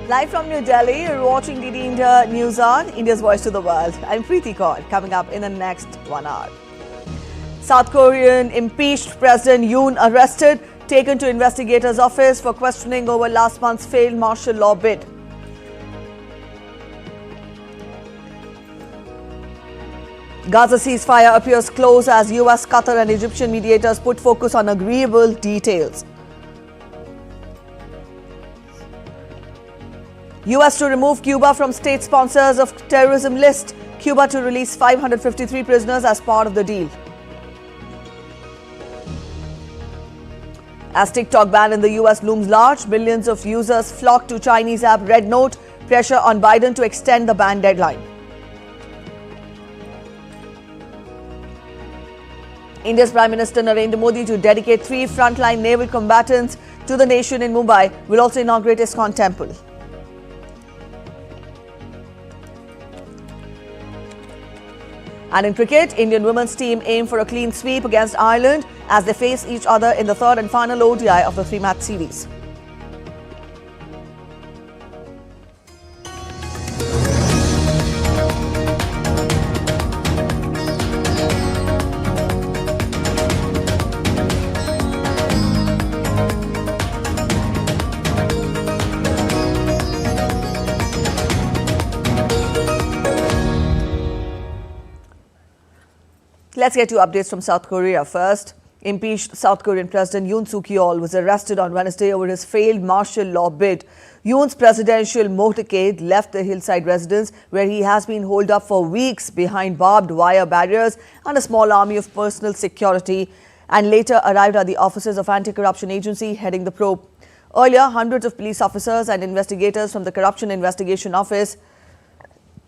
Live from New Delhi, you're watching DD India News on India's Voice to the World. I'm Preeti Kaur. Coming up in the next 1 hour. South Korean impeached President Yoon arrested, taken to investigators' office for questioning over last month's failed martial law bid. Gaza ceasefire appears close as US, Qatar and Egyptian mediators put focus on agreeable details. US to remove Cuba from state sponsors of terrorism list. Cuba to release 553 prisoners as part of the deal. As TikTok ban in the US looms large, millions of users flock to Chinese app Red Note. Pressure on Biden to extend the ban deadline. India's Prime Minister Narendra Modi to dedicate 3 frontline naval combatants to the nation in Mumbai will also inaugurate ISKCON temple. And in cricket, Indian women's team aim for a clean sweep against Ireland as they face each other in the third and final ODI of the 3-match series. Let's get to updates from South Korea first. Impeached South Korean President Yoon Suk-yeol was arrested on Wednesday over his failed martial law bid. Yoon's presidential motorcade left the hillside residence where he has been holed up for weeks behind barbed wire barriers and a small army of personal security, and later arrived at the offices of anti-corruption agency heading the probe. Earlier, hundreds of police officers and investigators from the Corruption Investigation Office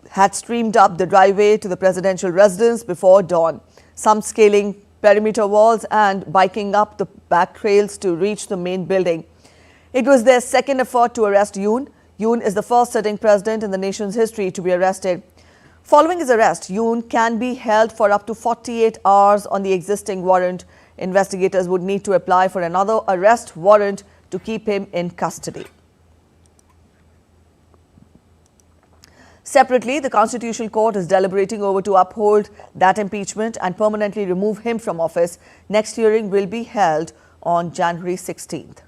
had streamed up the driveway to the presidential residence before dawn, some scaling perimeter walls and biking up the back trails to reach the main building. It was their second effort to arrest Yoon. Yoon is the first sitting president in the nation's history to be arrested. Following his arrest, Yoon can be held for up to 48 hours on the existing warrant. Investigators would need to apply for another arrest warrant to keep him in custody. Separately, the Constitutional Court is deliberating over to uphold that impeachment and permanently remove him from office. Next hearing will be held on January 16th.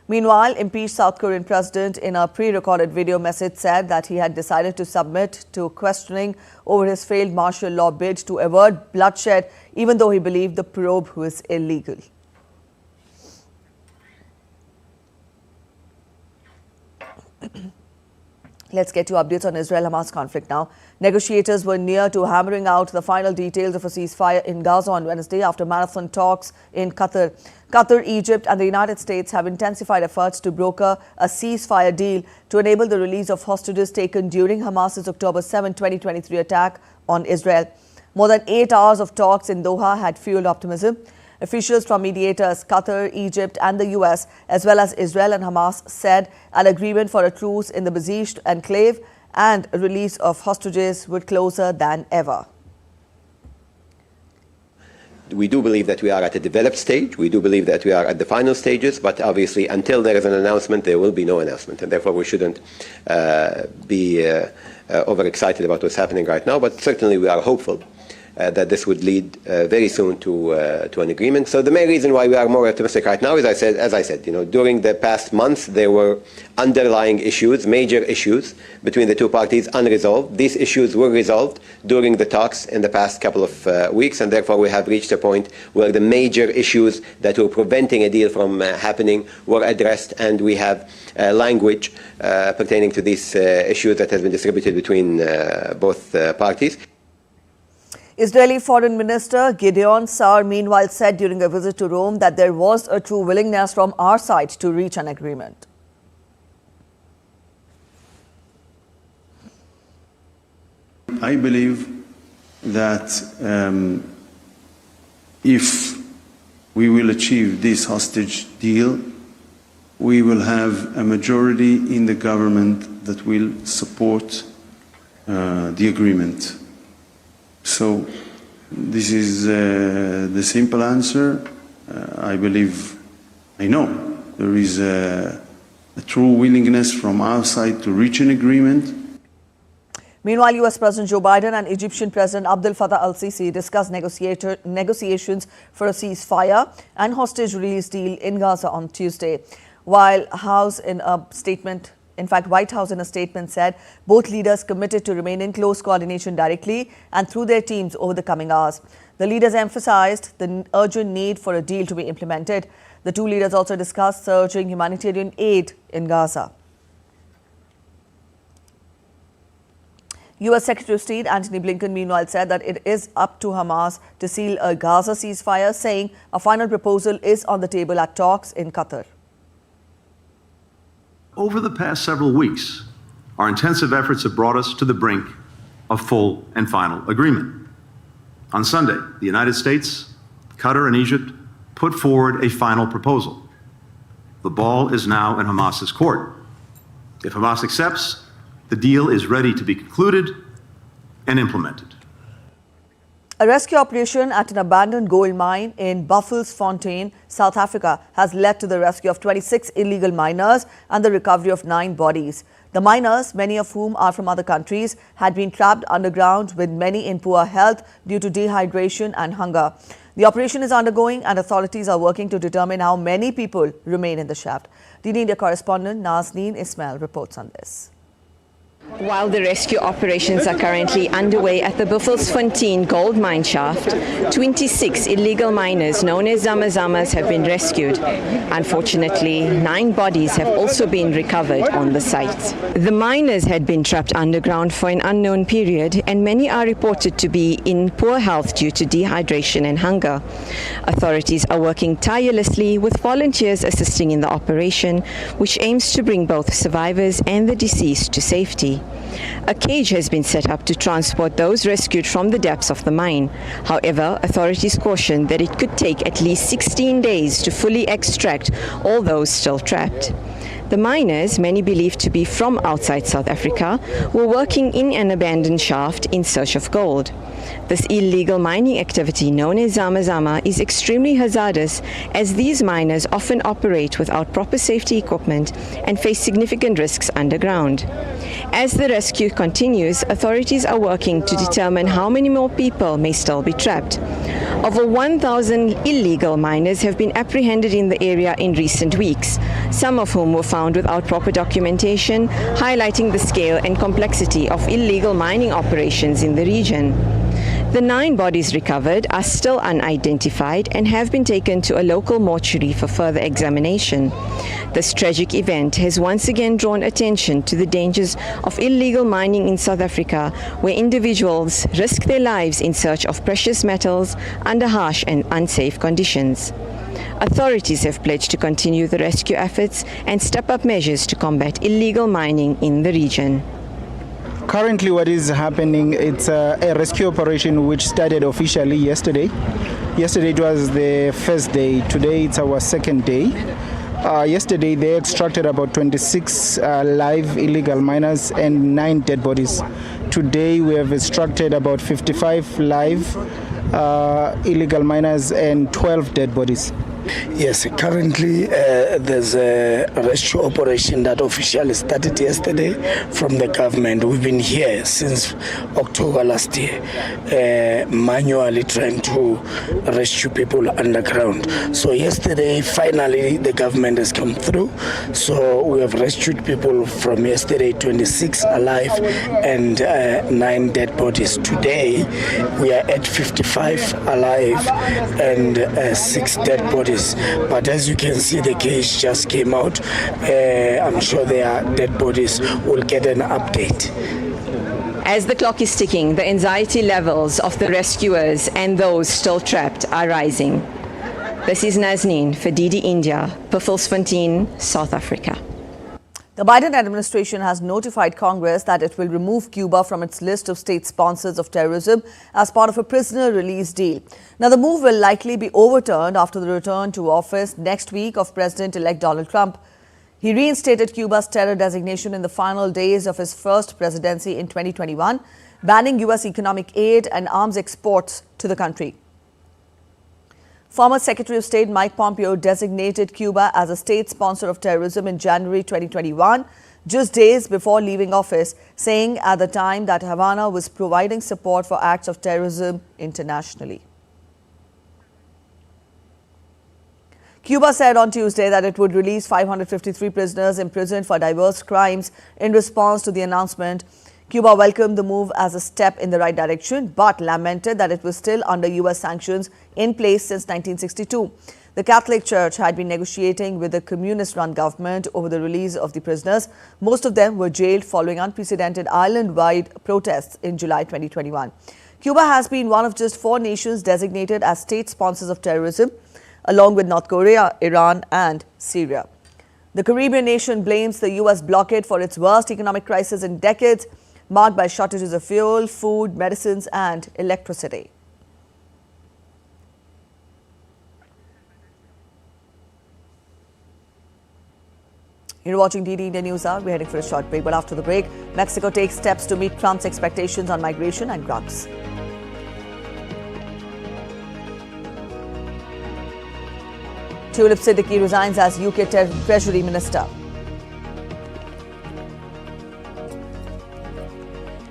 Meanwhile, impeached South Korean president in a pre-recorded video message said that he had decided to submit to questioning over his failed martial law bid to avert bloodshed, even though he believed the probe was illegal. Let's get to updates on Israel-Hamas conflict now. Negotiators were near to hammering out the final details of a ceasefire in Gaza on Wednesday after marathon talks in Qatar. Qatar, Egypt and the United States have intensified efforts to broker a ceasefire deal to enable the release of hostages taken during Hamas's October 7, 2023 attack on Israel. More than 8 hours of talks in Doha had fueled optimism. Officials from mediators Qatar, Egypt and the US, as well as Israel and Hamas, said an agreement for a truce in the besieged enclave and a release of hostages were closer than ever. We do believe that we are at a developed stage. We do believe that we are at the final stages, but obviously until there is an announcement, there will be no announcement. And therefore we shouldn't be overexcited about what's happening right now, but certainly we are hopeful that this would lead very soon to an agreement. So the main reason why we are more optimistic right now is, as I said, during the past months there were underlying issues, major issues between the two parties unresolved. These issues were resolved during the talks in the past couple of weeks, and therefore we have reached a point where the major issues that were preventing a deal from happening were addressed, and we have language pertaining to these issues that has been distributed between both parties. Israeli Foreign Minister Gideon Sa'ar meanwhile said during a visit to Rome that there was a true willingness from our side to reach an agreement. I believe that if we will achieve this hostage deal, we will have a majority in the government that will support the agreement. So this is the simple answer. I know There is a true willingness from our side to reach an agreement. Meanwhile, US President Joe Biden and Egyptian President Abdel Fattah al-Sisi discussed negotiations for a ceasefire and hostage release deal in Gaza on Tuesday. White House in a statement said both leaders committed to remain in close coordination directly and through their teams over the coming hours. The leaders emphasized the urgent need for a deal to be implemented. The two leaders also discussed surging humanitarian aid in Gaza. U.S. Secretary of State Antony Blinken, meanwhile, said that it is up to Hamas to seal a Gaza ceasefire, saying a final proposal is on the table at talks in Qatar. Over the past several weeks, our intensive efforts have brought us to the brink of full and final agreement. On Sunday, the United States, Qatar, and Egypt put forward a final proposal. The ball is now in Hamas's court. If Hamas accepts, the deal is ready to be concluded and implemented. A rescue operation at an abandoned gold mine in Buffelsfontein, South Africa, has led to the rescue of 26 illegal miners and the recovery of 9 bodies. The miners, many of whom are from other countries, had been trapped underground, with many in poor health due to dehydration and hunger. The operation is undergoing and authorities are working to determine how many people remain in the shaft. DD India correspondent Nazneen Ismail reports on this. While the rescue operations are currently underway at the Buffelsfontein gold mine shaft, 26 illegal miners known as Zamazamas have been rescued. Unfortunately, 9 bodies have also been recovered on the site. The miners had been trapped underground for an unknown period, and many are reported to be in poor health due to dehydration and hunger. Authorities are working tirelessly with volunteers assisting in the operation, which aims to bring both survivors and the deceased to safety. A cage has been set up to transport those rescued from the depths of the mine. However, authorities caution that it could take at least 16 days to fully extract all those still trapped. The miners, many believed to be from outside South Africa, were working in an abandoned shaft in search of gold. This illegal mining activity, known as Zamazama, is extremely hazardous, as these miners often operate without proper safety equipment and face significant risks underground. As the rescue continues, authorities are working to determine how many more people may still be trapped. Over 1,000 illegal miners have been apprehended in the area in recent weeks, some of whom were found without proper documentation, highlighting the scale and complexity of illegal mining operations in the region. The 9 bodies recovered are still unidentified and have been taken to a local mortuary for further examination. This tragic event has once again drawn attention to the dangers of illegal mining in South Africa, where individuals risk their lives in search of precious metals under harsh and unsafe conditions. Authorities have pledged to continue the rescue efforts and step up measures to combat illegal mining in the region. Currently what is happening, it's a rescue operation which started officially yesterday. Yesterday it was the first day, today it's our second day. Yesterday they extracted about 26 live illegal miners and 9 dead bodies. Today we have extracted about 55 live illegal miners and 12 dead bodies. Yes, currently there's a rescue operation that officially started yesterday from the government. We've been here since October last year, manually trying to rescue people underground. So yesterday, finally, the government has come through. So we have rescued people from yesterday, 26 alive and 9 dead bodies. Today, we are at 55 alive and 6 dead bodies. But as you can see, the case just came out. I'm sure their dead bodies will get an update. As the clock is ticking, the anxiety levels of the rescuers and those still trapped are rising. This is Nazneen for DD India, Buffelsfontein, South Africa. The Biden administration has notified Congress that it will remove Cuba from its list of state sponsors of terrorism as part of a prisoner release deal. Now, the move will likely be overturned after the return to office next week of President-elect Donald Trump. He reinstated Cuba's terror designation in the final days of his first presidency in 2021, banning U.S. economic aid and arms exports to the country. Former Secretary of State Mike Pompeo designated Cuba as a state sponsor of terrorism in January 2021, just days before leaving office, saying at the time that Havana was providing support for acts of terrorism internationally. Cuba said on Tuesday that it would release 553 prisoners imprisoned for diverse crimes in response to the announcement. Cuba welcomed the move as a step in the right direction, but lamented that it was still under U.S. sanctions in place since 1962. The Catholic Church had been negotiating with the communist-run government over the release of the prisoners. Most of them were jailed following unprecedented island-wide protests in July 2021. Cuba has been one of just 4 nations designated as state sponsors of terrorism, along with North Korea, Iran and Syria. The Caribbean nation blames the U.S. blockade for its worst economic crisis in decades, marked by shortages of fuel, food, medicines and electricity. You're watching DD India News Hour. We're heading for a short break, but after the break, Mexico takes steps to meet Trump's expectations on migration and drugs. Tulip Siddiqui resigns as UK Treasury Minister.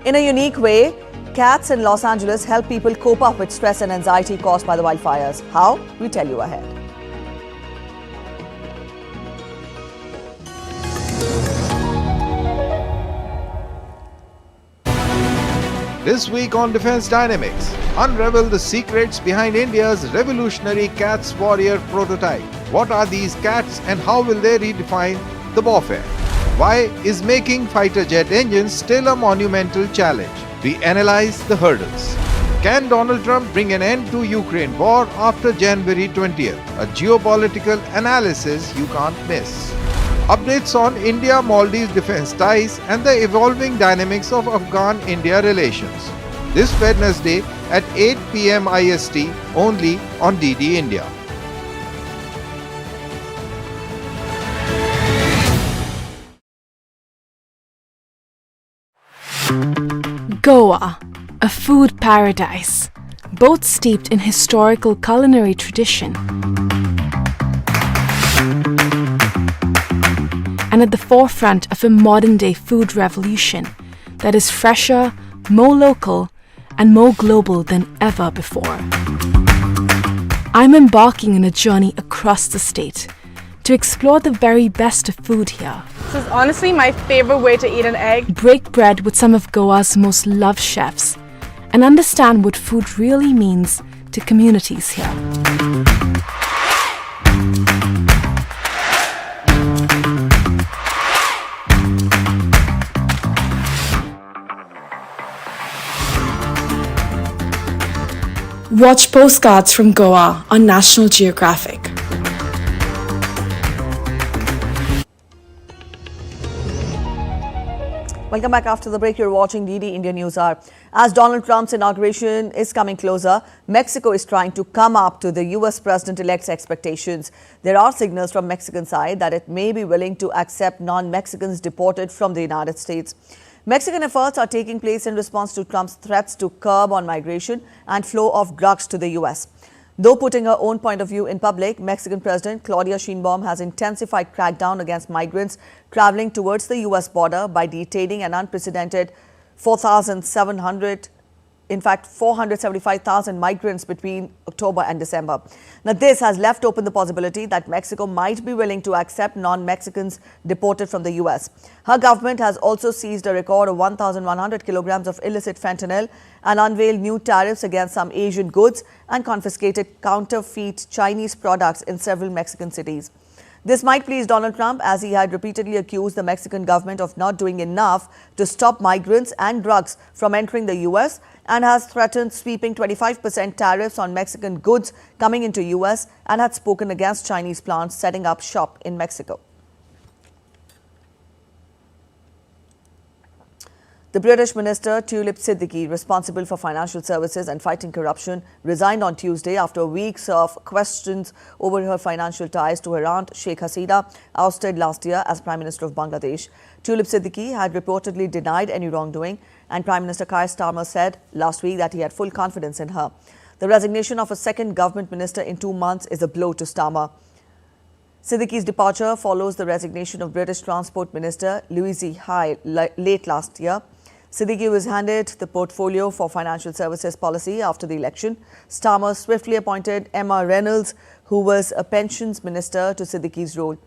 In a unique way, cats in Los Angeles help people cope up with stress and anxiety caused by the wildfires. How? We tell you ahead. This week on Defense Dynamics, unravel the secrets behind India's revolutionary Cats Warrior prototype. What are these cats and how will they redefine the warfare? Why is making fighter jet engines still a monumental challenge? We analyze the hurdles. Can Donald Trump bring an end to Ukraine war after January 20th? A geopolitical analysis you can't miss. Updates on India-Maldives defense ties and the evolving dynamics of Afghan-India relations. This Wednesday at 8 p.m. IST only on DD India. Goa, a food paradise, both steeped in historical culinary tradition and at the forefront of a modern-day food revolution that is fresher, more local, and more global than ever before. I'm embarking on a journey across the state to explore the very best of food here. This is honestly my favorite way to eat an egg. Break bread with some of Goa's most loved chefs and understand what food really means to communities here. Watch Postcards from Goa on National Geographic. Welcome back after the break. You're watching DD India News Hour. As Donald Trump's inauguration is coming closer, Mexico is trying to come up to the U.S. President-elect's expectations. There are signals from Mexican side that it may be willing to accept non-Mexicans deported from the United States. Mexican efforts are taking place in response to Trump's threats to curb on migration and flow of drugs to the U.S. Though putting her own point of view in public, Mexican President Claudia Sheinbaum has intensified crackdown against migrants traveling towards the U.S. border by detaining an unprecedented 475,000 migrants between October and December. Now, this has left open the possibility that Mexico might be willing to accept non-Mexicans deported from the U.S. Her government has also seized a record of 1,100 kilograms of illicit fentanyl and unveiled new tariffs against some Asian goods and confiscated counterfeit Chinese products in several Mexican cities. This might please Donald Trump, as he had repeatedly accused the Mexican government of not doing enough to stop migrants and drugs from entering the U.S. and has threatened sweeping 25% tariffs on Mexican goods coming into U.S. and had spoken against Chinese plants setting up shop in Mexico. The British Minister Tulip Siddiqui, responsible for financial services and fighting corruption, resigned on Tuesday after weeks of questions over her financial ties to her aunt Sheikh Hasina, ousted last year as Prime Minister of Bangladesh. Tulip Siddiqui had reportedly denied any wrongdoing, and Prime Minister Keir Starmer said last week that he had full confidence in her. The resignation of a second government minister in 2 months is a blow to Starmer. Siddiqui's departure follows the resignation of British Transport Minister Louise Hay late last year. Siddiqui was handed the portfolio for financial services policy after the election. Starmer swiftly appointed Emma Reynolds, who was a pensions minister, to Siddiqui's role.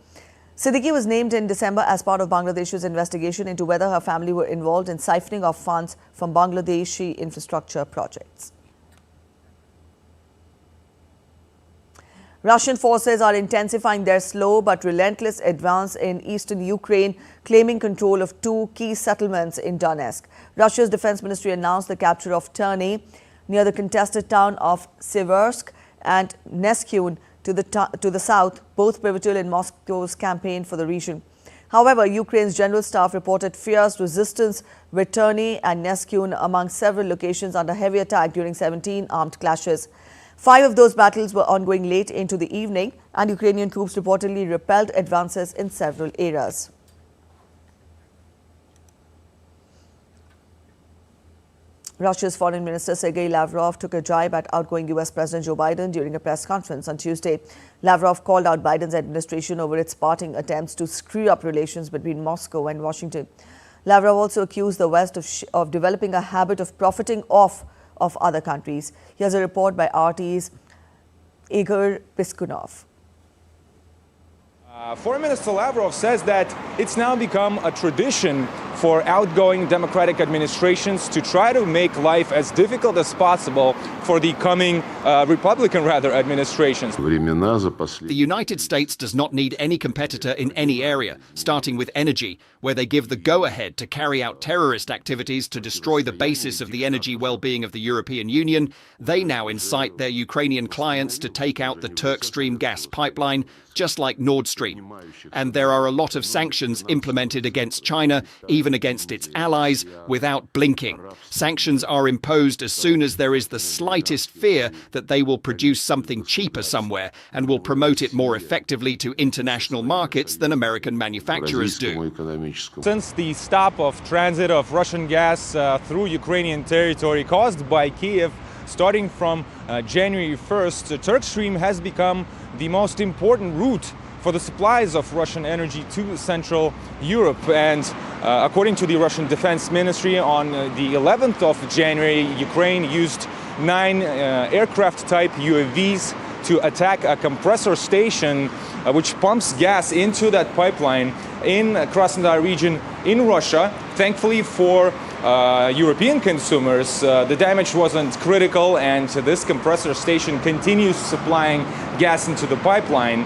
Siddiqui was named in December as part of Bangladesh's investigation into whether her family were involved in siphoning off funds from Bangladeshi infrastructure projects. Russian forces are intensifying their slow but relentless advance in eastern Ukraine, claiming control of 2 key settlements in Donetsk. Russia's defense ministry announced the capture of Terny near the contested town of Siversk and Neskun to the south, both pivotal in Moscow's campaign for the region. However, Ukraine's general staff reported fierce resistance with Terny and Neskun among several locations under heavy attack during 17 armed clashes. 5 of those battles were ongoing late into the evening, and Ukrainian troops reportedly repelled advances in several areas. Russia's Foreign Minister Sergei Lavrov took a jibe at outgoing U.S. President Joe Biden during a press conference on Tuesday. Lavrov called out Biden's administration over its parting attempts to screw up relations between Moscow and Washington. Lavrov also accused the West of developing a habit of profiting off of other countries. Here's a report by RT's Igor Piskunov. Foreign Minister Lavrov says that it's now become a tradition for outgoing democratic administrations to try to make life as difficult as possible for the coming Republican administrations. The United States does not need any competitor in any area, starting with energy, where they give the go-ahead to carry out terrorist activities to destroy the basis of the energy well-being of the European Union. They now incite their Ukrainian clients to take out the Turk Stream gas pipeline, just like Nord Stream. And there are a lot of sanctions implemented against China, even against its allies, without blinking. Sanctions are imposed as soon as there is the slightest fear that they will produce something cheaper somewhere and will promote it more effectively to international markets than American manufacturers do. Since the stop of transit of Russian gas through Ukrainian territory caused by Kiev, starting from January 1st, the Turk Stream has become the most important route for the supplies of Russian energy to Central Europe. And according to the Russian Defense Ministry, on the 11th of January, Ukraine used 9 aircraft-type UAVs to attack a compressor station which pumps gas into that pipeline in Krasnodar region in Russia. Thankfully for European consumers, the damage wasn't critical, and this compressor station continues supplying gas into the pipeline.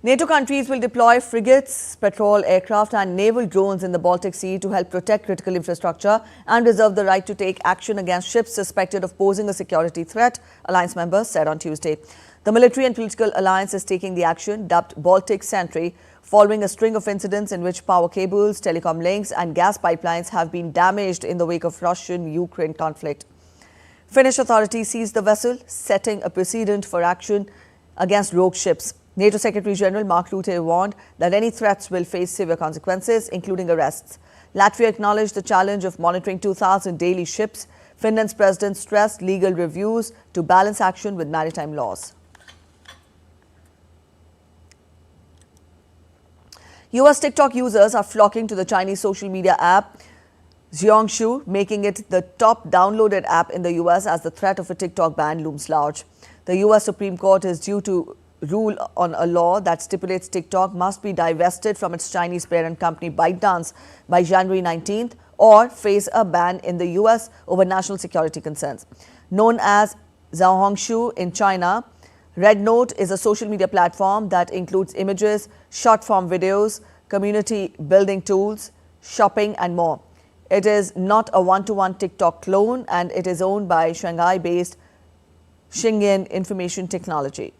NATO countries will deploy frigates, patrol aircraft and naval drones in the Baltic Sea to help protect critical infrastructure and reserve the right to take action against ships suspected of posing a security threat, alliance members said on Tuesday. The military and political alliance is taking the action, dubbed Baltic Sentry, following a string of incidents in which power cables, telecom links and gas pipelines have been damaged in the wake of Russian-Ukraine conflict. Finnish authorities seized the vessel, setting a precedent for action against rogue ships. NATO Secretary-General Mark Rutte warned that any threats will face severe consequences, including arrests. Latvia acknowledged the challenge of monitoring 2,000 daily ships. Finland's president stressed legal reviews to balance action with maritime laws. US TikTok users are flocking to the Chinese social media app Xiaongshu, making it the top downloaded app in the US as the threat of a TikTok ban looms large. The US Supreme Court is due to rule on a law that stipulates TikTok must be divested from its Chinese parent company ByteDance by January 19th or face a ban in the US over national security concerns. Known as Xiaongshu in China, RedNote is a social media platform that includes images, short-form videos, community building tools, shopping and more. It is not a one-to-one TikTok clone, and it is owned by Shanghai-based Xingyan Information Technology.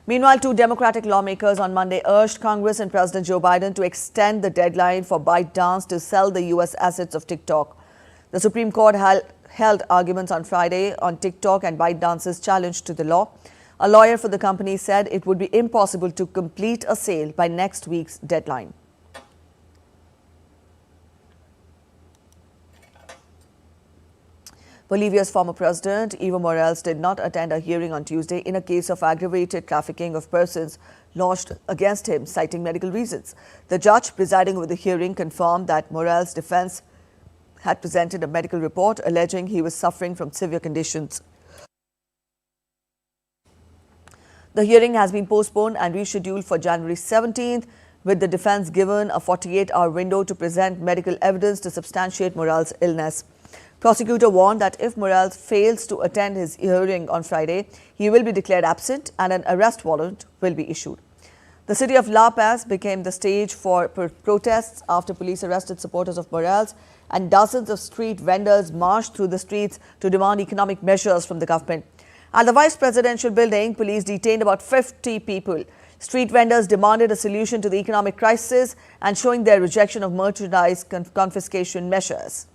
Meanwhile, 2 Democratic lawmakers on Monday urged Congress and President Joe Biden to extend the deadline for ByteDance to sell the U.S. assets of TikTok. The Supreme Court held arguments on Friday on TikTok and ByteDance's challenge to the law. A lawyer for the company said it would be impossible to complete a sale by next week's deadline. Bolivia's former president, Evo Morales, did not attend a hearing on Tuesday in a case of aggravated trafficking of persons lodged against him, citing medical reasons. The judge presiding over the hearing confirmed that Morales' defense had presented a medical report alleging he was suffering from severe conditions. The hearing has been postponed and rescheduled for January 17th, with the defense given a 48-hour window to present medical evidence to substantiate Morales' illness. Prosecutor warned that if Morales fails to attend his hearing on Friday, he will be declared absent and an arrest warrant will be issued. The city of La Paz became the stage for protests after police arrested supporters of Morales, and dozens of street vendors marched through the streets to demand economic measures from the government. At the vice presidential building, police detained about 50 people. Street vendors demanded a solution to the economic crisis and showing their rejection of merchandise confiscation measures.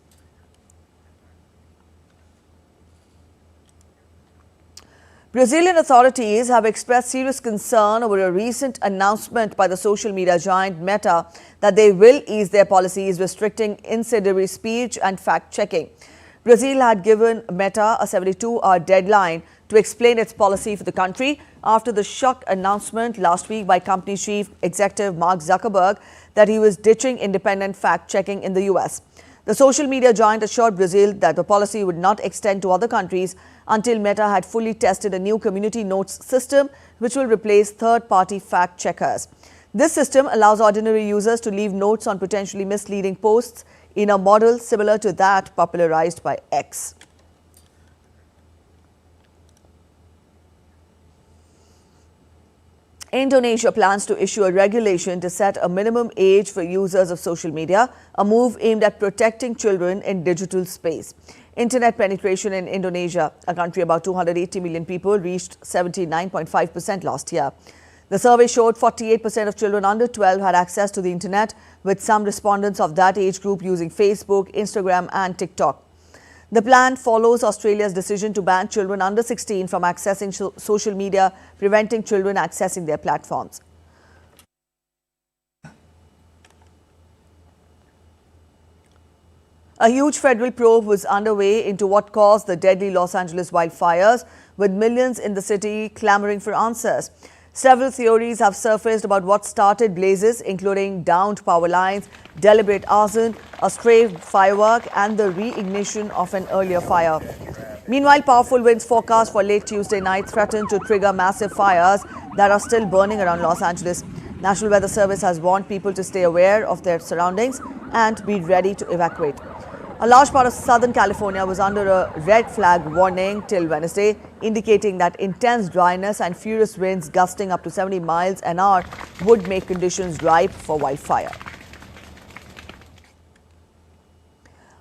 Brazilian authorities have expressed serious concern over a recent announcement by the social media giant Meta that they will ease their policies restricting incendiary speech and fact-checking. Brazil had given Meta a 72-hour deadline to explain its policy for the country after the shock announcement last week by company chief executive Mark Zuckerberg that he was ditching independent fact-checking in the US. The social media giant assured Brazil that the policy would not extend to other countries until Meta had fully tested a new community notes system which will replace third-party fact-checkers. This system allows ordinary users to leave notes on potentially misleading posts in a model similar to that popularized by X. Indonesia plans to issue a regulation to set a minimum age for users of social media, a move aimed at protecting children in digital space. Internet penetration in Indonesia, a country about 280 million people, reached 79.5% last year. The survey showed 48% of children under 12 had access to the internet, with some respondents of that age group using Facebook, Instagram and TikTok. The plan follows Australia's decision to ban children under 16 from accessing social media, preventing children accessing their platforms. A huge federal probe was underway into what caused the deadly Los Angeles wildfires, with millions in the city clamoring for answers. Several theories have surfaced about what started blazes, including downed power lines, deliberate arson, a stray firework, and the reignition of an earlier fire. Meanwhile, powerful winds forecast for late Tuesday night threaten to trigger massive fires that are still burning around Los Angeles. National Weather Service has warned people to stay aware of their surroundings and be ready to evacuate. A large part of Southern California was under a red flag warning till Wednesday, indicating that intense dryness and furious winds gusting up to 70 miles an hour would make conditions ripe for wildfire.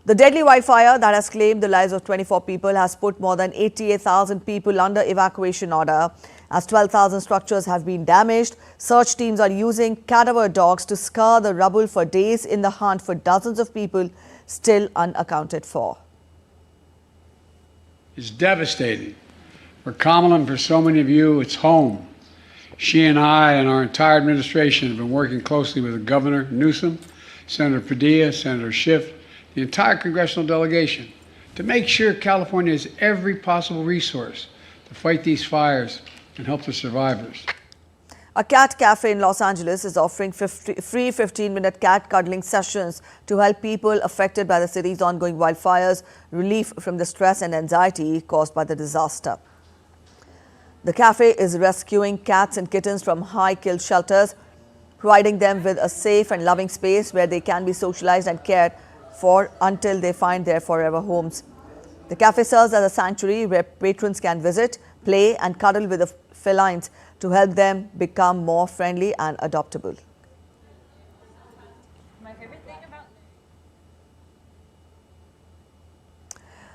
The deadly wildfire that has claimed the lives of 24 people has put more than 88,000 people under evacuation order. As 12,000 structures have been damaged, search teams are using cadaver dogs to scour the rubble for days in the hunt for dozens of people still unaccounted for. It's devastating. For Kamala and for so many of you, it's home. She and I and our entire administration have been working closely with Governor Newsom, Senator Padilla, Senator Schiff, the entire congressional delegation to make sure California has every possible resource to fight these fires and help the survivors. A cat cafe in Los Angeles is offering free 15-minute cat cuddling sessions to help people affected by the city's ongoing wildfires relief from the stress and anxiety caused by the disaster. The cafe is rescuing cats and kittens from high-kill shelters, providing them with a safe and loving space where they can be socialized and cared for until they find their forever homes. The cafe serves as a sanctuary where patrons can visit, play and cuddle with the felines to help them become more friendly and adoptable.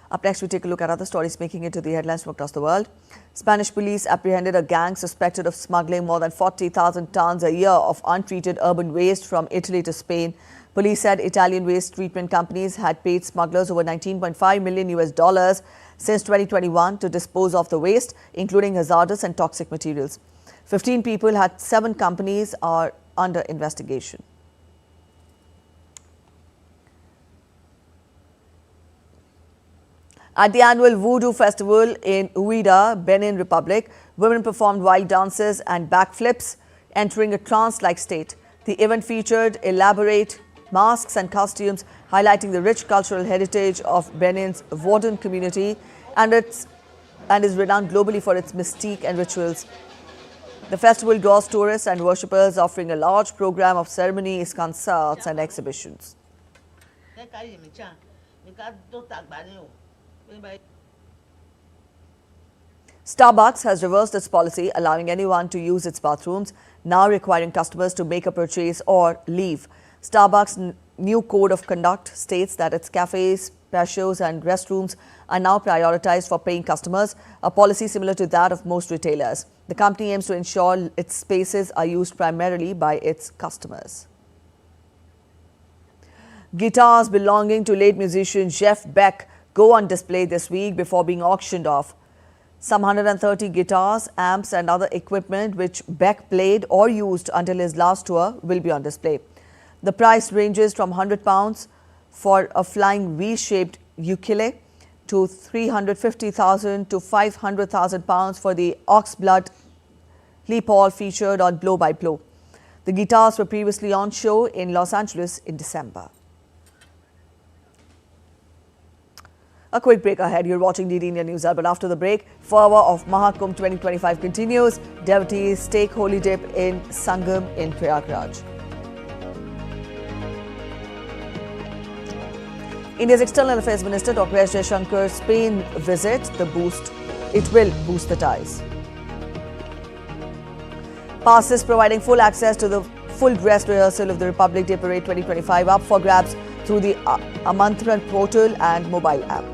Up next, we take a look at other stories making it to the headlines from across the world. Spanish police apprehended a gang suspected of smuggling more than 40,000 tons a year of untreated urban waste from Italy to Spain. Police said Italian waste treatment companies had paid smugglers over $19.5 million since 2021 to dispose of the waste, including hazardous and toxic materials. 15 people had 7 companies are under investigation. At the annual Voodoo Festival in Ouida, Benin Republic, women performed wild dances and backflips, entering a trance-like state. The event featured elaborate masks and costumes, highlighting the rich cultural heritage of Benin's Vodun community and is renowned globally for its mystique and rituals. The festival draws tourists and worshippers, offering a large program of ceremonies, concerts and exhibitions. Starbucks has reversed its policy, allowing anyone to use its bathrooms, now requiring customers to make a purchase or leave. Starbucks' new code of conduct states that its cafes, patios and restrooms are now prioritized for paying customers, a policy similar to that of most retailers. The company aims to ensure its spaces are used primarily by its customers. Guitars belonging to late musician Jeff Beck go on display this week before being auctioned off. Some 130 guitars, amps and other equipment which Beck played or used until his last tour will be on display. The price ranges from £100 for a flying V-shaped ukulele to £350,000 to £500,000 for the Oxblood Les Paul featured on Blow by Blow. The guitars were previously on show in Los Angeles in December. A quick break ahead. You're watching DD India News Hour, but after the break, fervour of Mahakumbh 2025 continues. Devotees take holy dip in Sangam in Prayagraj. India's External Affairs Minister Dr. S. Jaishankar's Spain visit, it will boost the ties. Passes providing full access to the full dress rehearsal of the Republic Day Parade 2025 up for grabs through the Amantran portal and mobile app.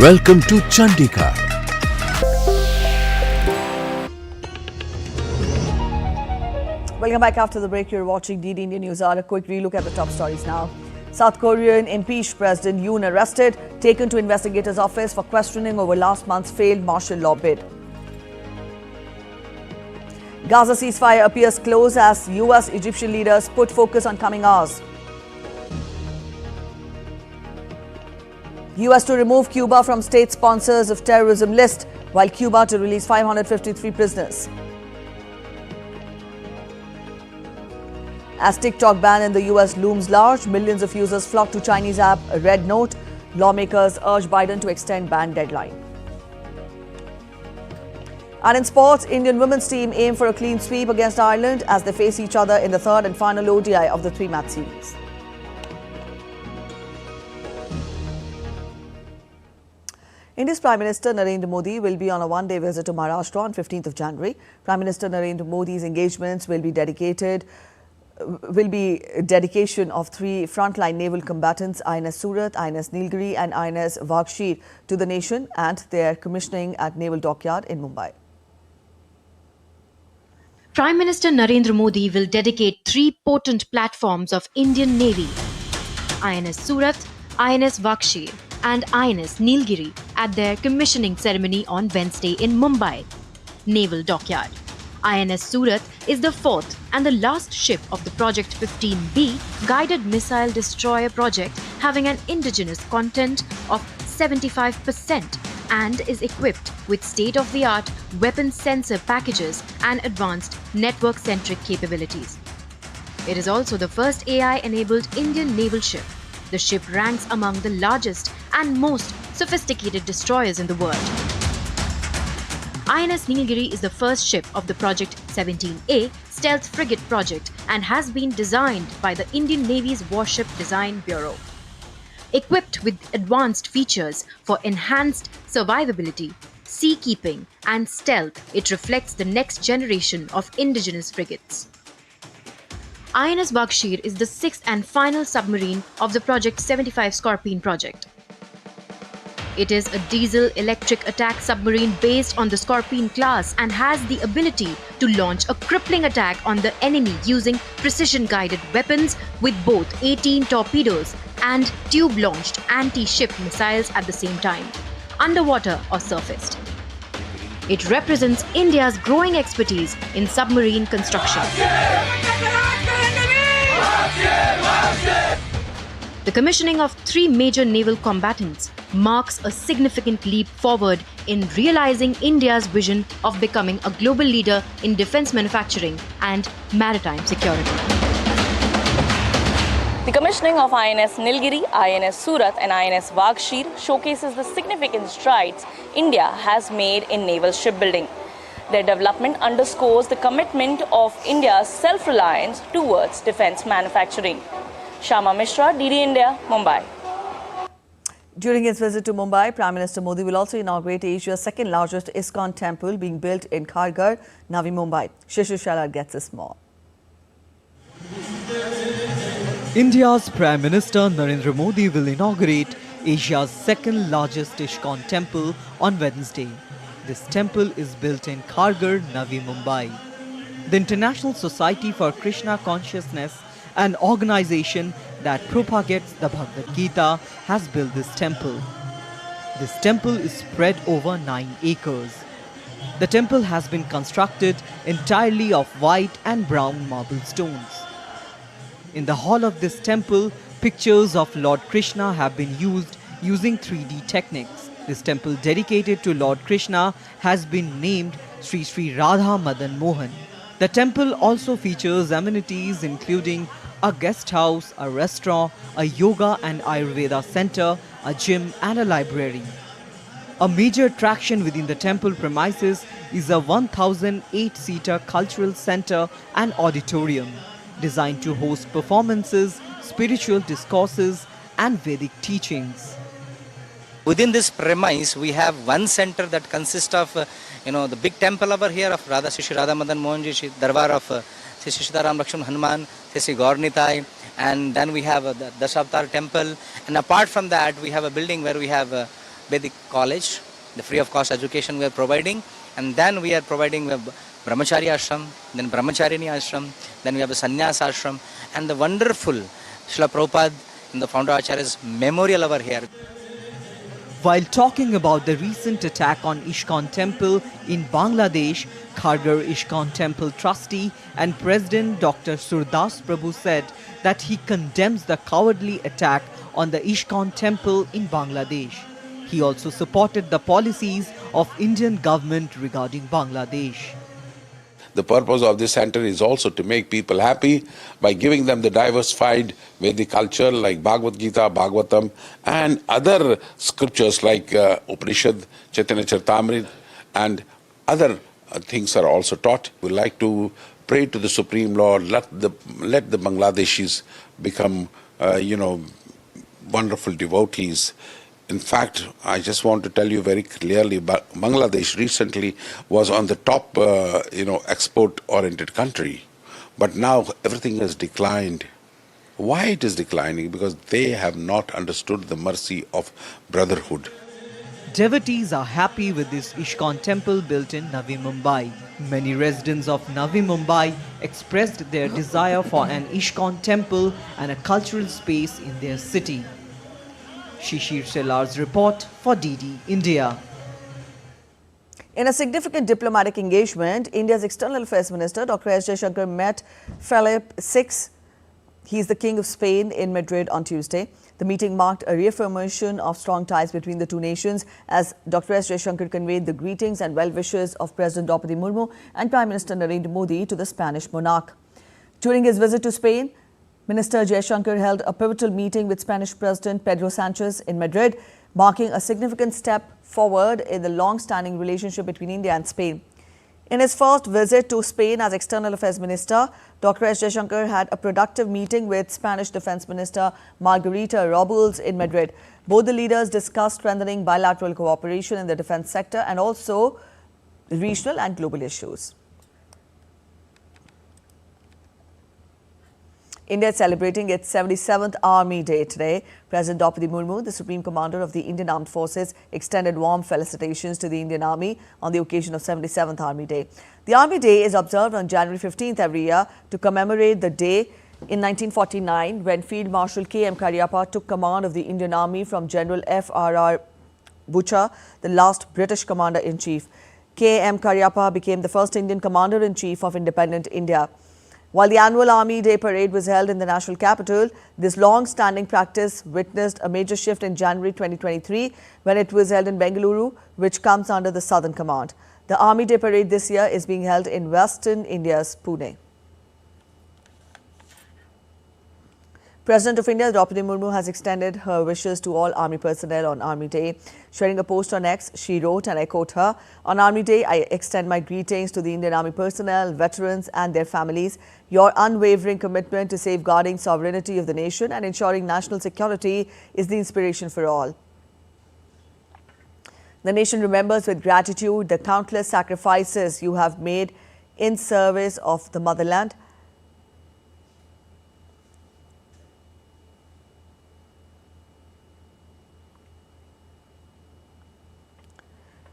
Welcome to Chandigarh. Welcome back after the break. You're watching DD India News Hour. A quick relook at the top stories now. South Korean impeached President Yoon arrested, taken to investigators' office for questioning over last month's failed martial law bid. Gaza ceasefire appears close as US-Egyptian leaders put focus on coming hours. US to remove Cuba from state sponsors of terrorism list, while Cuba to release 553 prisoners. As TikTok ban in the US looms large, millions of users flock to Chinese app Red Note. Lawmakers urge Biden to extend ban deadline. And in sports, Indian women's team aim for a clean sweep against Ireland as they face each other in the third and final ODI of the three-match series. India's Prime Minister Narendra Modi will be on a one-day visit to Maharashtra on 15th of January. Prime Minister Narendra Modi's engagements will be dedication of three frontline naval combatants, INS Surat, INS Nilgiri and INS Vakshir to the nation and their commissioning at Naval Dockyard in Mumbai. Prime Minister Narendra Modi will dedicate three potent platforms of Indian Navy, INS Surat, INS Vakshir and INS Nilgiri at their commissioning ceremony on Wednesday in Mumbai, Naval Dockyard. INS Surat is the fourth and the last ship of the Project 15B guided missile destroyer project, having an indigenous content of 75% and is equipped with state-of-the-art weapon sensor packages and advanced network-centric capabilities. It is also the first AI-enabled Indian naval ship. The ship ranks among the largest and most sophisticated destroyers in the world. INS Nilgiri is the first ship of the Project 17A stealth frigate project and has been designed by the Indian Navy's Warship Design Bureau. Equipped with advanced features for enhanced survivability, seakeeping and stealth, it reflects the next generation of indigenous frigates. INS Vakshir is the sixth and final submarine of the Project 75 Scorpion project. It is a diesel-electric attack submarine based on the Scorpion class and has the ability to launch a crippling attack on the enemy using precision-guided weapons with both 18 torpedoes and tube-launched anti-ship missiles at the same time, underwater or surfaced. It represents India's growing expertise in submarine construction. The commissioning of three major naval combatants marks a significant leap forward in realizing India's vision of becoming a global leader in defense manufacturing and maritime security. The commissioning of INS Nilgiri, INS Surat and INS Vakshir showcases the significant strides India has made in naval shipbuilding. Their development underscores the commitment of India's self-reliance towards defense manufacturing. Shama Mishra, DD India, Mumbai. During his visit to Mumbai, Prime Minister Modi will also inaugurate Asia's second largest ISKCON temple being built in Kharghar, Navi Mumbai. Shishir Shalar gets us more. India's Prime Minister Narendra Modi will inaugurate Asia's second largest ISKCON temple on Wednesday. This temple is built in Kharghar, Navi Mumbai. The International Society for Krishna Consciousness, an organization that propagates the Bhagavad Gita, has built this temple. This temple is spread over 9 acres. The temple has been constructed entirely of white and brown marble stones. In the hall of this temple, pictures of Lord Krishna have been used using 3D techniques. This temple dedicated to Lord Krishna has been named Sri Sri Radha Madan Mohan. The temple also features amenities including a guest house, a restaurant, a yoga and Ayurveda center, a gym and a library. A major attraction within the temple premises is a 1,008-seater cultural center and auditorium designed to host performances, spiritual discourses and Vedic teachings. Within this premise, we have one center that consists of, the big temple over here of Radha Sri Radha Madan Mohanji, Darbar of Sri Sitaram Lakshman Hanuman, Sri Gaurnitai, and then we have the Dasavatar temple. And apart from that, we have a building where we have a Vedic college, the free of cost education we are providing, and then we are providing Brahmachari Ashram, then Brahmacharini Ashram, then we have a Sannyas Ashram, and the wonderful Srila Prabhupada in the founder Acharya's memorial over here. While talking about the recent attack on ISKCON temple in Bangladesh, Kharghar ISKCON temple trustee and president Dr. Surdas Prabhu said that he condemns the cowardly attack on the ISKCON temple in Bangladesh. He also supported the policies of Indian government regarding Bangladesh. The purpose of this center is also to make people happy by giving them the diversified Vedic culture like Bhagavad Gita, Bhagavatam and other scriptures like Upanishad, Chaitanya Charitamrita and other things are also taught. We like to pray to the Supreme Lord, let the Bangladeshis become, wonderful devotees In fact, I just want to tell you very clearly, Bangladesh recently was on the top, export-oriented country, but now everything has declined. Why it is declining? Because they have not understood the mercy of brotherhood. Devotees are happy with this ISKCON temple built in Navi Mumbai. Many residents of Navi Mumbai expressed their desire for an ISKCON temple and a cultural space in their city. Shishir Selar's report for DD India. In a significant diplomatic engagement, India's External Affairs Minister Dr. S. Jaishankar met Philip VI. He is the King of Spain in Madrid on Tuesday. The meeting marked a reaffirmation of strong ties between the two nations as Dr. S. Jaishankar conveyed the greetings and well wishes of President Draupadi Murmu and Prime Minister Narendra Modi to the Spanish monarch. During his visit to Spain, Minister Jaishankar held a pivotal meeting with Spanish President Pedro Sanchez in Madrid, marking a significant step forward in the long-standing relationship between India and Spain. In his first visit to Spain as External Affairs Minister, Dr. S. Jaishankar had a productive meeting with Spanish Defense Minister Margarita Robles in Madrid. Both the leaders discussed strengthening bilateral cooperation in the defense sector and also regional and global issues. India is celebrating its 77th Army Day today. President Draupadi Murmu, the Supreme Commander of the Indian Armed Forces, extended warm felicitations to the Indian Army on the occasion of 77th Army Day. The Army Day is observed on January 15th every year to commemorate the day in 1949 when Field Marshal K.M. Cariappa took command of the Indian Army from General F.R.R. Butcher, the last British Commander-in-Chief. K.M. Cariappa became the first Indian Commander-in-Chief of independent India. While the annual Army Day parade was held in the national capital, this long-standing practice witnessed a major shift in January 2023 when it was held in Bengaluru, which comes under the Southern Command. The Army Day parade this year is being held in Western India's Pune. President of India, Draupadi Murmu, has extended her wishes to all Army personnel on Army Day. Sharing a post on X, she wrote, and I quote her, "On Army Day, I extend my greetings to the Indian Army personnel, veterans and their families. Your unwavering commitment to safeguarding sovereignty of the nation and ensuring national security is the inspiration for all. The nation remembers with gratitude the countless sacrifices you have made in service of the motherland.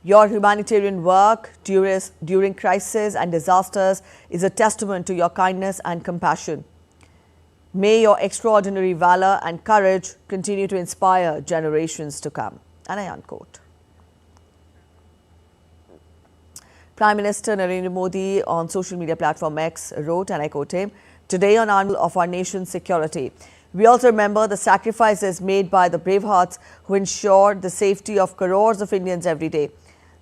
Your humanitarian work during crises and disasters is a testament to your kindness and compassion. May your extraordinary valor and courage continue to inspire generations to come." And I unquote. Prime Minister Narendra Modi on social media platform X wrote, and I quote him, "Today on our of our nation's security, we also remember the sacrifices made by the brave hearts who ensure the safety of crores of Indians every day.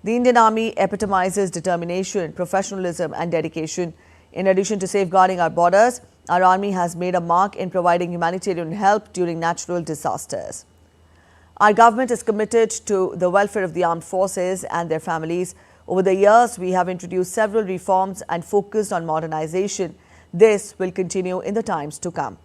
The Indian Army epitomizes determination, professionalism and dedication. In addition to safeguarding our borders, our Army has made a mark in providing humanitarian help during natural disasters. Our government is committed to the welfare of the armed forces and their families. Over the years, we have introduced several reforms and focused on modernization. This will continue in the times to come."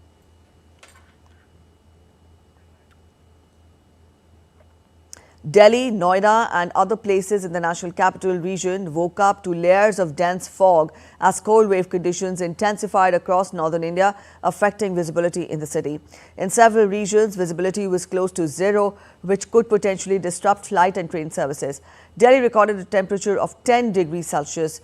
Delhi, Noida and other places in the national capital region woke up to layers of dense fog as cold wave conditions intensified across northern India, affecting visibility in the city. In several regions, visibility was close to zero, which could potentially disrupt flight and train services. Delhi recorded a temperature of 10 degrees Celsius.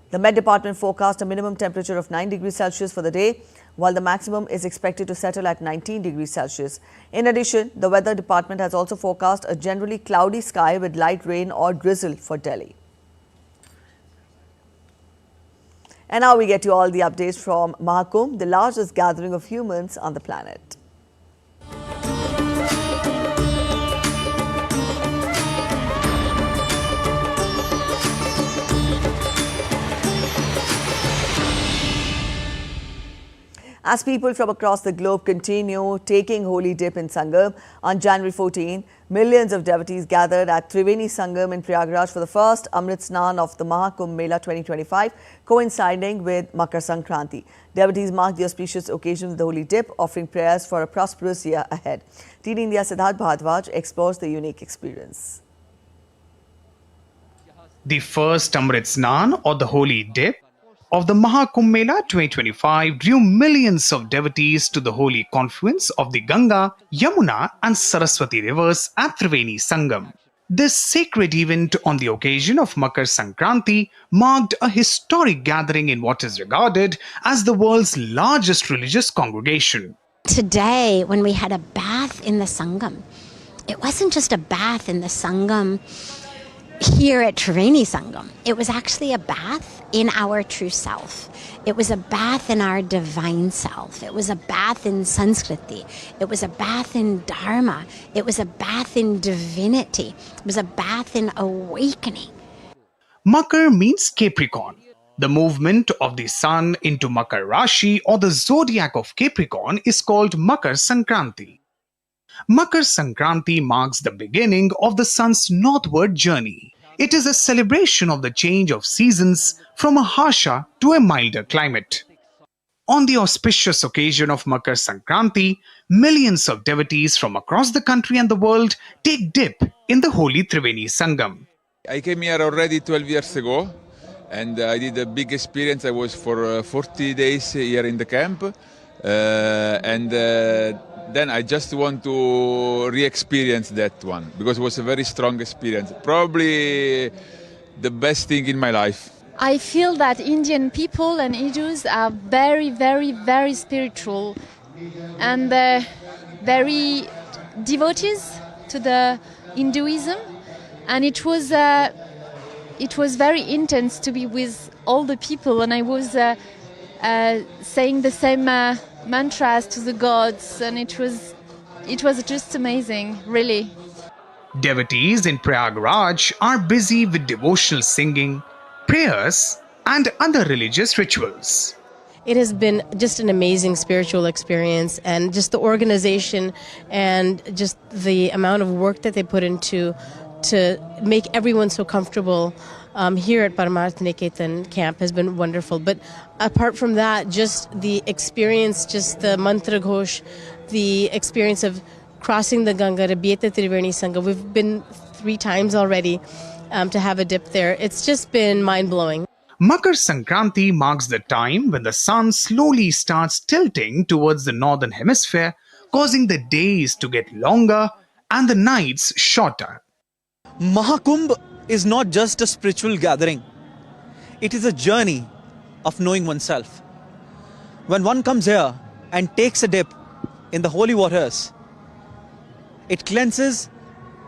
The Met Department forecast a minimum temperature of 9 degrees Celsius for the day, while the maximum is expected to settle at 19 degrees Celsius. In addition, the Weather Department has also forecast a generally cloudy sky with light rain or drizzle for Delhi. And now we get to all the updates from Mahakumbh, the largest gathering of humans on the planet. As people from across the globe continue taking holy dip in Sangam, on January 14, millions of devotees gathered at Triveni Sangam in Prayagraj for the first Amrit Snan of the Mahakumbh Mela 2025, coinciding with Makar Sankranti. Devotees marked the auspicious occasion with the holy dip, offering prayers for a prosperous year ahead. TD India Siddharth Bhardwaj explores the unique experience. The first Amrit Snan, or the holy dip, of the Mahakumbh Mela 2025 drew millions of devotees to the holy confluence of the Ganga, Yamuna and Saraswati rivers at Triveni Sangam. This sacred event on the occasion of Makar Sankranti marked a historic gathering in what is regarded as the world's largest religious congregation. Today, when we had a bath in the Sangam, it wasn't just a bath in the Sangam here at Triveni Sangam. It was actually a bath in our true self. It was a bath in our divine self. It was a bath in Sanskriti. It was a bath in Dharma. It was a bath in divinity. It was a bath in awakening. Makar means Capricorn. The movement of the sun into Makar Rashi, or the zodiac of Capricorn, is called Makar Sankranti. Makar Sankranti marks the beginning of the sun's northward journey. It is a celebration of the change of seasons from a harsher to a milder climate. On the auspicious occasion of Makar Sankranti, millions of devotees from across the country and the world take dip in the holy Triveni Sangam. I came here already 12 years ago, and I did a big experience. I was for 40 days here in the camp, then I just want to re-experience that one, because it was a very strong experience. Probably the best thing in my life. I feel that Indian people and Hindus are very, very, very spiritual and very devotees to the Hinduism. And it was very intense to be with all the people, and I was saying the same mantras to the gods, and it was just amazing, really. Devotees in Prayagraj are busy with devotional singing, prayers and other religious rituals. It has been just an amazing spiritual experience, and just the organization and just the amount of work that they put into to make everyone so comfortable here at Paramaarth Niketan camp has been wonderful. But apart from that, just the experience, just the mantra ghosh, the experience of crossing the Ganga to be at the Triveni Sangam. We've been 3 times already to have a dip there. It's just been mind-blowing. Makar Sankranti marks the time when the sun slowly starts tilting towards the northern hemisphere, causing the days to get longer and the nights shorter. Mahakumbh is not just a spiritual gathering. It is a journey of knowing oneself. When one comes here and takes a dip in the holy waters, it cleanses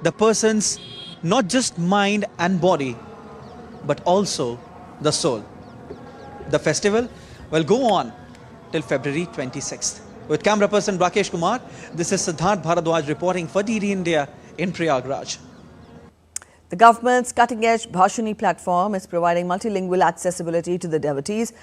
the person's not just mind and body, but also the soul. The festival will go on till February 26th. With camera person Rakesh Kumar, this is Siddharth Bharadwaj reporting for DD India in Prayagraj. The government's cutting-edge Bhashani platform is providing multilingual accessibility to the devotees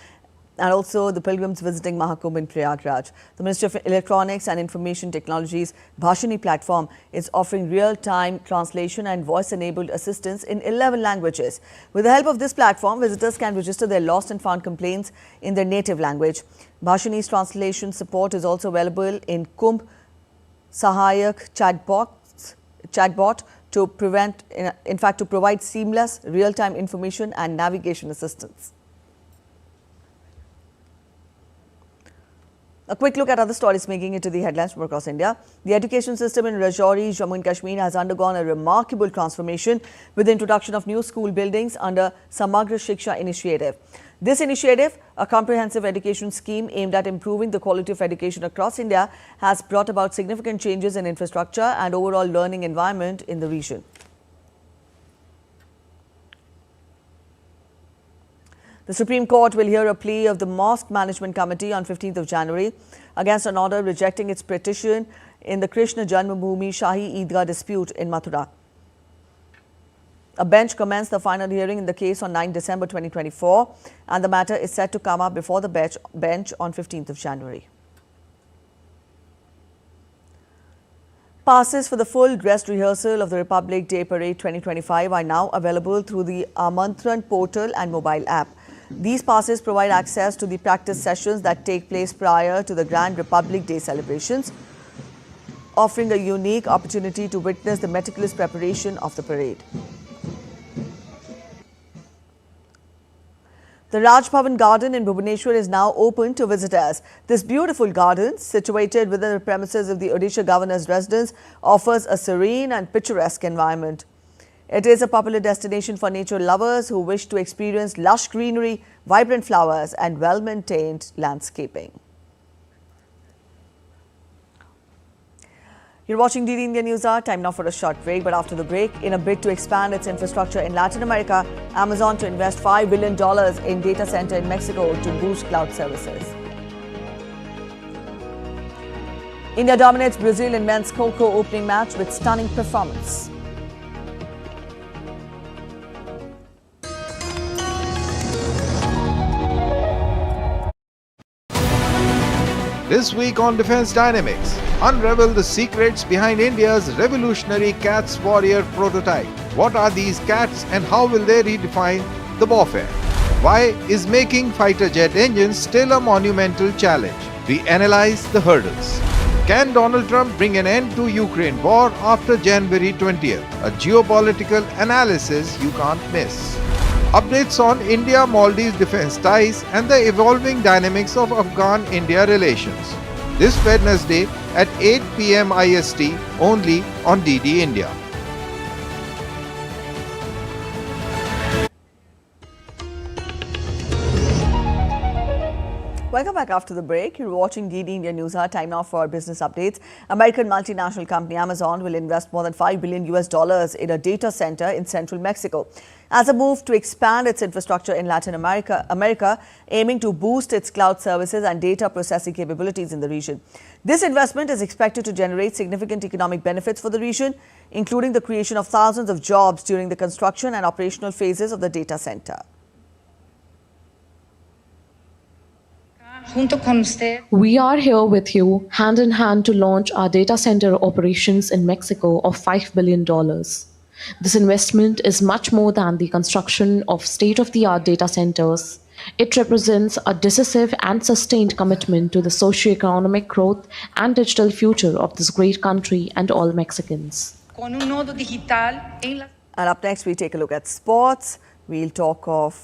and also the pilgrims visiting Mahakumbh in Prayagraj. The Ministry of Electronics and Information Technology's Bhashani platform is offering real-time translation and voice-enabled assistance in 11 languages. With the help of this platform, visitors can register their lost and found complaints in their native language. Bhashani's translation support is also available in Kumbh Sahayak chatbot to provide seamless real-time information and navigation assistance. A quick look at other stories making it to the headlines from across India. The education system in Rajouri, Jammu and Kashmir has undergone a remarkable transformation with the introduction of new school buildings under Samagra Shiksha initiative. This initiative, a comprehensive education scheme aimed at improving the quality of education across India, has brought about significant changes in infrastructure and overall learning environment in the region. The Supreme Court will hear a plea of the Mosque Management Committee on 15th of January against an order rejecting its petition in the Krishna Janmabhoomi Shahi Eidgah dispute in Mathura. A bench commenced the final hearing in the case on 9 December 2024, and the matter is set to come up before the bench on 15th of January. Passes for the full dress rehearsal of the Republic Day Parade 2025 are now available through the Amantran portal and mobile app. These passes provide access to the practice sessions that take place prior to the Grand Republic Day celebrations, offering a unique opportunity to witness the meticulous preparation of the parade. The Raj Bhavan Garden in Bhubaneswar is now open to visitors. This beautiful garden, situated within the premises of the Odisha Governor's residence, offers a serene and picturesque environment. It is a popular destination for nature lovers who wish to experience lush greenery, vibrant flowers and well-maintained landscaping. You're watching DD India News Hour. Time now for a short break. But after the break, in a bid to expand its infrastructure in Latin America, Amazon to invest $5 billion in data center in Mexico to boost cloud services. India dominates Brazil in men's Coco opening match with stunning performance. This week on Defense Dynamics, unravel the secrets behind India's revolutionary CATS warrior prototype. What are these CATS and how will they redefine the warfare? Why is making fighter jet engines still a monumental challenge? We analyze the hurdles. Can Donald Trump bring an end to Ukraine war after January 20th? A geopolitical analysis you can't miss. Updates on India-Maldives defense ties and the evolving dynamics of Afghan-India relations. This Wednesday at 8 p.m. IST only on DD India. Welcome back after the break. You're watching DD India News Hour. Time now for business updates. American multinational company Amazon will invest more than $5 billion in a data center in central Mexico as a move to expand its infrastructure in Latin America, aiming to boost its cloud services and data processing capabilities in the region. This investment is expected to generate significant economic benefits for the region, including the creation of thousands of jobs during the construction and operational phases of the data center. We are here with you, hand in hand, to launch our data center operations in Mexico of $5 billion. This investment is much more than the construction of state-of-the-art data centers. It represents a decisive and sustained commitment to the socio-economic growth and digital future of this great country and all Mexicans. And up next, we take a look at sports. We'll talk of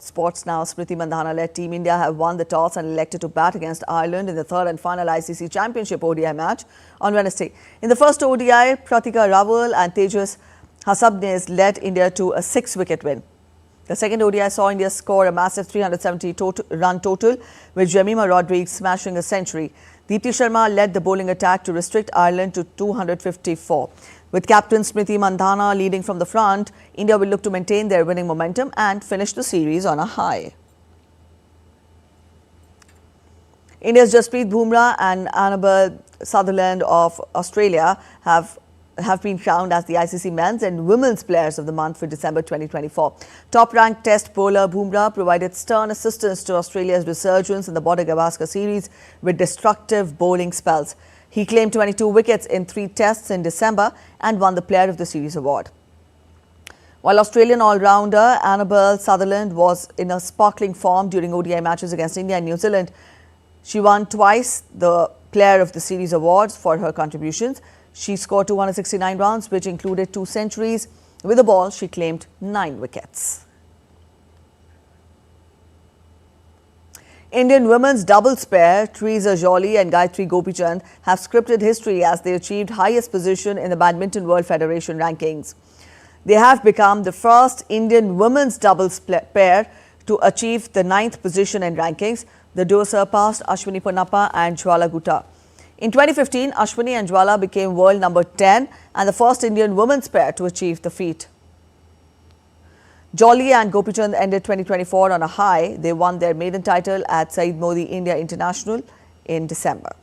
sports now. Smriti Mandhana-led Team India have won the toss and elected to bat against Ireland in the third and final ICC Championship ODI match on Wednesday. In the first ODI, Pratika Rawal and Tejas Hasabnes led India to a 6-wicket win. The second ODI saw India score a massive 370-run total, with Jemima Rodriguez smashing a century. Deepti Sharma led the bowling attack to restrict Ireland to 254. With captain Smriti Mandhana leading from the front, India will look to maintain their winning momentum and finish the series on a high. India's Jasprit Bumrah and Annabel Sutherland of Australia have been crowned as the ICC Men's and Women's Players of the Month for December 2024. Top-ranked Test bowler Bumrah provided stern assistance to Australia's resurgence in the Border-Gavaskar series with destructive bowling spells. He claimed 22 wickets in 3 tests in December and won the Player of the Series award. While Australian all-rounder Annabel Sutherland was in a sparkling form during ODI matches against India and New Zealand, she won twice the Player of the Series awards for her contributions. She scored 269 runs, which included 2 centuries. With the ball, she claimed 9 wickets. Indian women's doubles pair, Teresa Jolie and Gayatri Gopichand, have scripted history as they achieved highest position in the Badminton World Federation rankings. They have become the first Indian women's doubles pair to achieve the 9th position in rankings. The duo surpassed Ashwini Ponnappa and Jwala Gutta. In 2015, Ashwini and Jwala became world number 10 and the first Indian women's pair to achieve the feat. Jolie and Gopichand ended 2024 on a high. They won their maiden title at Saeed Modi India International in December.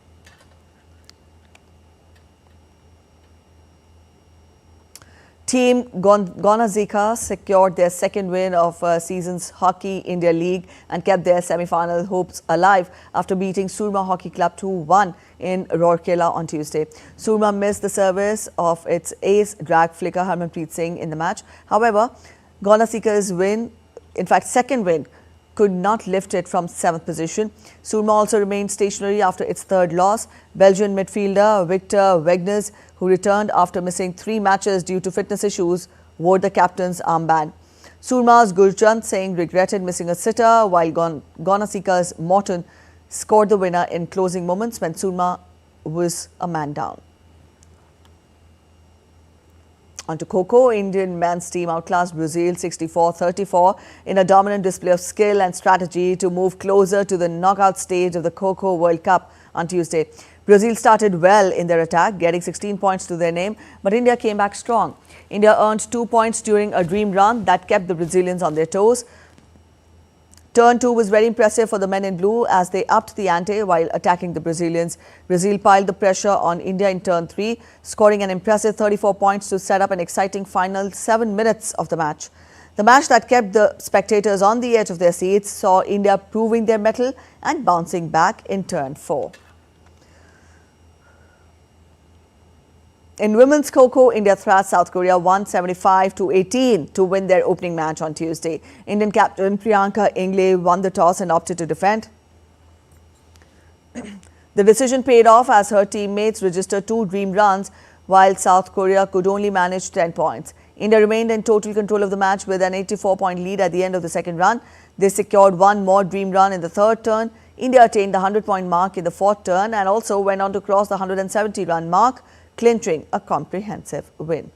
Team Gonazika secured their second win of season's Hockey India League and kept their semi-final hopes alive after beating Surma Hockey Club 2-1 in Rourkela on Tuesday. Surma missed the service of its ace drag flicker Harmanpreet Singh in the match. However, Gonazika's second win, could not lift it from 7th position. Surma also remained stationary after its third loss. Belgian midfielder Victor Wegners, who returned after missing 3 matches due to fitness issues, wore the captain's armband. Surma's Gurchand Singh regretted missing a sitter, while Gonazika's Morton scored the winner in closing moments when Surma was a man down. On to Kho-Kho, Indian men's team outclassed Brazil 64-34 in a dominant display of skill and strategy to move closer to the knockout stage of the Kho-Kho World Cup on Tuesday. Brazil started well in their attack, getting 16 points to their name, but India came back strong. India earned 2 points during a dream run that kept the Brazilians on their toes. Turn 2 was very impressive for the men in blue as they upped the ante while attacking the Brazilians. Brazil piled the pressure on India in turn 3, scoring an impressive 34 points to set up an exciting final 7 minutes of the match. The match that kept the spectators on the edge of their seats saw India proving their mettle and bouncing back in turn 4. In women's Kho-Kho, India thrashed South Korea 175-18 to win their opening match on Tuesday. Indian captain Priyanka Ingle won the toss and opted to defend. The decision paid off as her teammates registered 2 dream runs, while South Korea could only manage 10 points. India remained in total control of the match with an 84-point lead at the end of the second run. They secured 1 more dream run in the third turn. India attained the 100-point mark in the fourth turn and also went on to cross the 170-run mark, clinching a comprehensive win.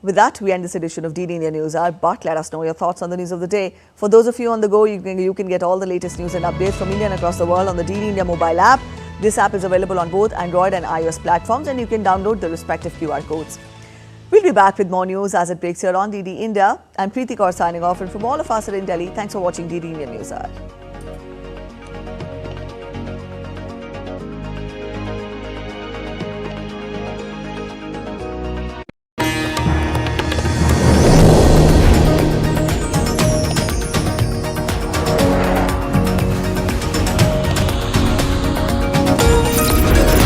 With that, we end this edition of DD India News Hour, but let us know your thoughts on the news of the day. For those of you on the go, you can get all the latest news and updates from India and across the world on the DD India mobile app. This app is available on both Android and iOS platforms, and you can download the respective QR codes. We'll be back with more news as it breaks here on DD India. I'm Preeti Kaur signing off, and from all of us at In Delhi, thanks for watching DD India News Hour.